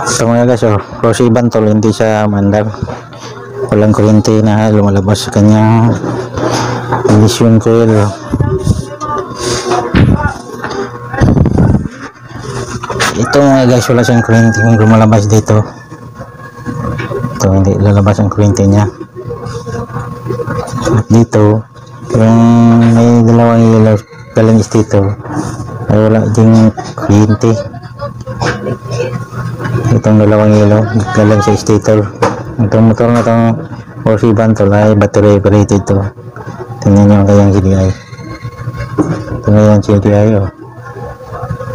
So mga guys, Rosy Bantol, hindi siya mandar. Walang kuryente na lumalabas sa kanyang ignition coil. Ito mga guys, wala siyang kuryente kung lumalabas dito. Ito, hindi lalabas ang kuryente niya. At dito, yung may dalawang ilaw galing stator ay wala ding kuryente. Itong dalawang ilaw galing sa stator. Itong motor na itong Rosy Bantol ay battery operated ito. Tingnan nyo ang kanyang CDI. Ito na yung CDI,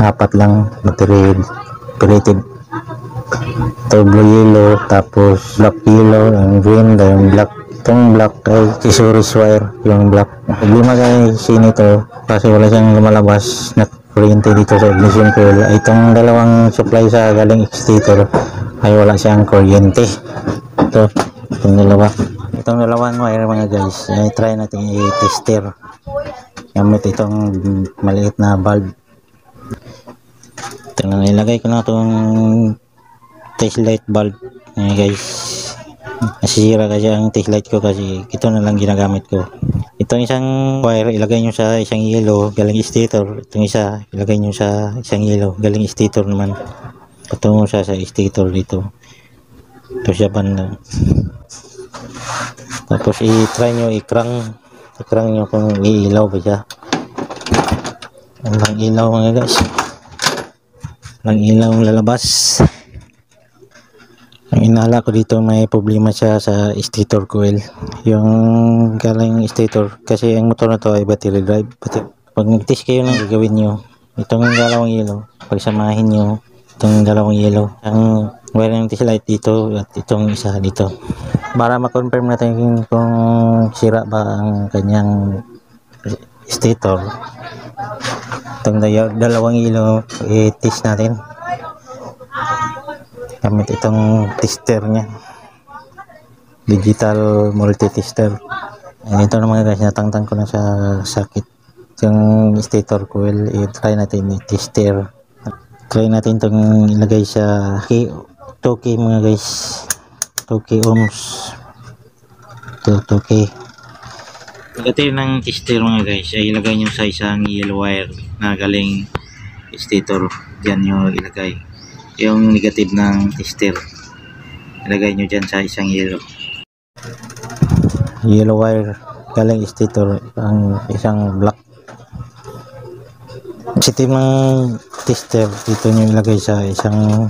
apat lang battery operated. Ito blue yellow, tapos black yellow, yung green, yung black. Itong black ay accessories wire, yung black. Problema kasi nito kasi wala siyang lumalabas na kuryente dito sa ignition coil. Itong dalawang supply sa galing stator ay wala siyang kuryente. Itong dalawang wire mga guys, ay try natin i-tester gamit itong maliit na bulb. Ito na, nilagay ko na itong test light bulb guys. Nasisira kasi ang test light ko kasi ito na lang ginagamit ko. Itong isang wire ilagay nyo sa isang yellow galing stator. Itong isa ilagay nyo sa isang yellow galing stator naman. Patungo siya sa stator dito. Ito siya banda. Tapos i-try nyo i-crank nyo kung iilaw ba siya. Walang ilaw mga guys. Walang ilaw lalabas. Ang inala ko dito may problema siya sa stator coil. Yung galing stator kasi ang motor na to ay battery drive. Pag nag-test kayo ng gagawin nyo, itong dalawang yellow, pagsamahin nyo itong dalawang yellow, ang wire ng test light dito at itong isa dito, para ma-confirm natin kung sira ba ang kanyang stator. Itong dalawang yellow i-test natin gamit itong tester nya, digital multi-tester. Ito na mga guys, natangtang ko na sa sakit yung stator coil. I-try natin i-tester. Try natin itong ilagay sa 2K mga guys, 2K ohms. 2K. Negative ng tester mga guys ay ilagay nyo sa isang yellow wire na galing stator. Diyan nyo ilagay yung negative ng tester, ilagay nyo dyan sa isang yellow wire galing stator, ang isang black. Positive ng tester dito nyo ilagay sa isang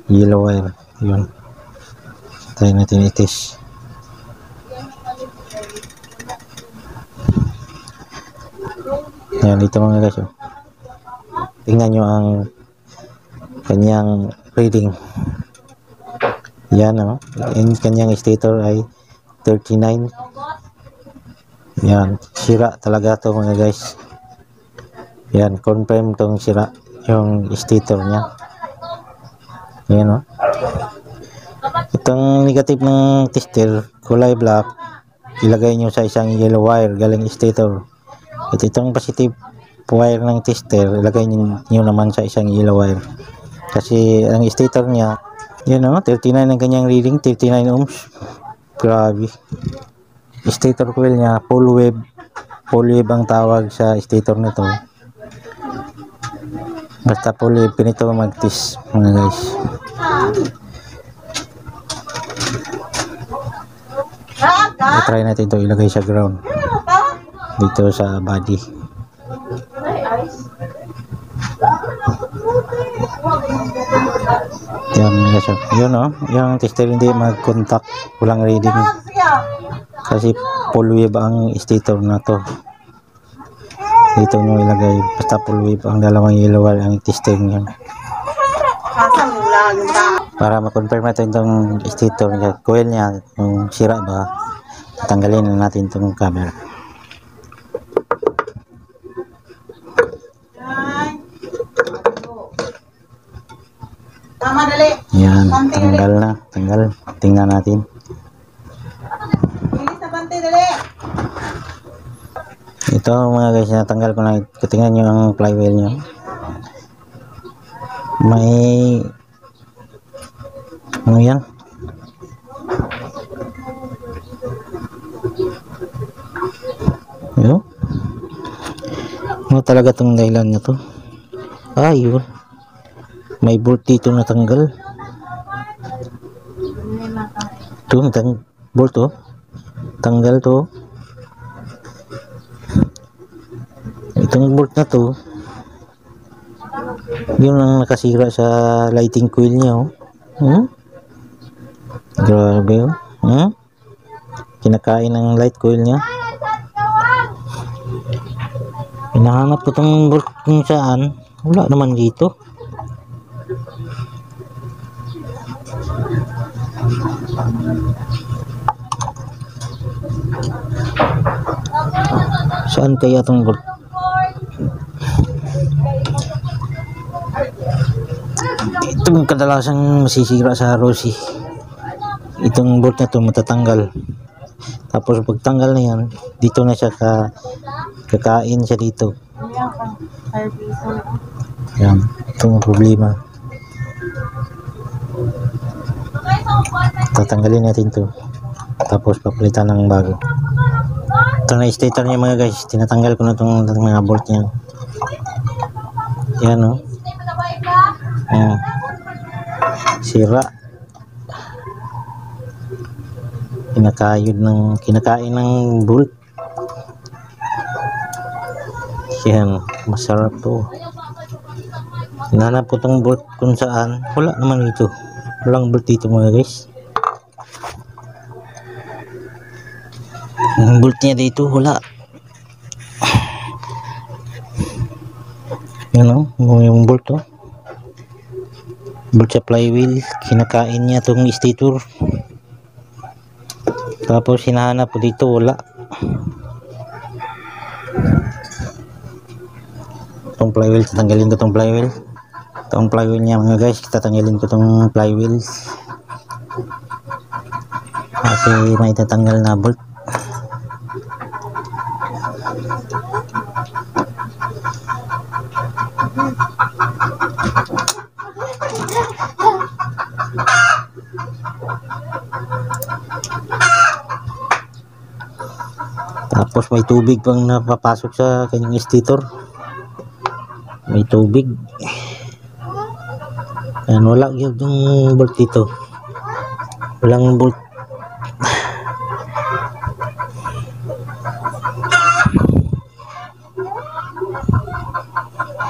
yellow wire. Yun, try natin i-test. Yan dito mga guys, tingnan nyo ang kanyang reading. Yan yung kanyang stator ay 39. Yan, sira talaga to mga guys. Yan, confirm tong sira yung stator nya. Yan itong negative ng tester kulay black ilagay nyo sa isang yellow wire galing stator. At itong positive wire ng tester ilagay nyo naman sa isang yellow wire. Kasi ang stator niya, yun 39 ang kanyang reading, 39 ohms. Grabe. Stator coil niya, full wave ang tawag sa stator nito. Basta full wave, pinito mag-test mga guys. I-try natin ito, ilagay sa ground dito sa body. Yan guys, yun yung tester hindi mag-contact, walang reading kasi full wave ang stator na to. Dito nyo ilagay, basta full wave ang dalawang yellow wire ang tester nyo para ma-confirm natin itong stator nya, coil nya kung sira ba. Tanggalin na natin itong camera. Yan, tanggal. Tingnan natin. Ito mga guys, natanggal ko na. Tingnan nyo ang flywheel nyo. May ano yan? Yun? Ano talaga tong dahilan nyo to? Ah, yun. May bolt dito natanggal. Ito, bolt to. Tanggal to. Itong bolt na to, yun ang nakasira sa lighting coil niya, oh. Grabe, oh. Kinakain ng light coil niya. Hinahanap ko itong bolt kung saan. Wala naman dito. Saan kaya itong bolt? Itong kadalasang masisira sa Rossi. Itong bolt na ito matatanggal. Tapos pag tanggal na yan, dito na siya kakain siya dito. Yan, itong problema. Tatanggalin natin to. Tapos papalitan ng bago. Ito na stator niya mga guys. Tinatanggal ko na itong mga bolt niya. Yan, oh. Sira. Kinakain ng bolt. Yan, masarap to. Hinahanap ko itong bolt kung saan. Wala naman dito. Walang bolt dito mga guys. Yung bolt niya dito, wala. Yan, oh, yung bolt, oh. Bolt sa flywheel. Kinakain niya itong stator. Tapos hinahanap ko dito, wala. Itong flywheel, tatanggalin ko itong flywheel. Itong flywheel niya mga guys, tatanggalin ko itong flywheel. Kasi may tatanggal na bolt. Tapos may tubig pang napapasok sa kanyang stator. May tubig. Yan, wala yung bolt dito. Walang bolt.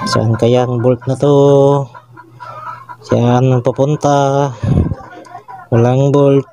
Saan kaya ang bolt na to? Saan papunta? Walang bolt.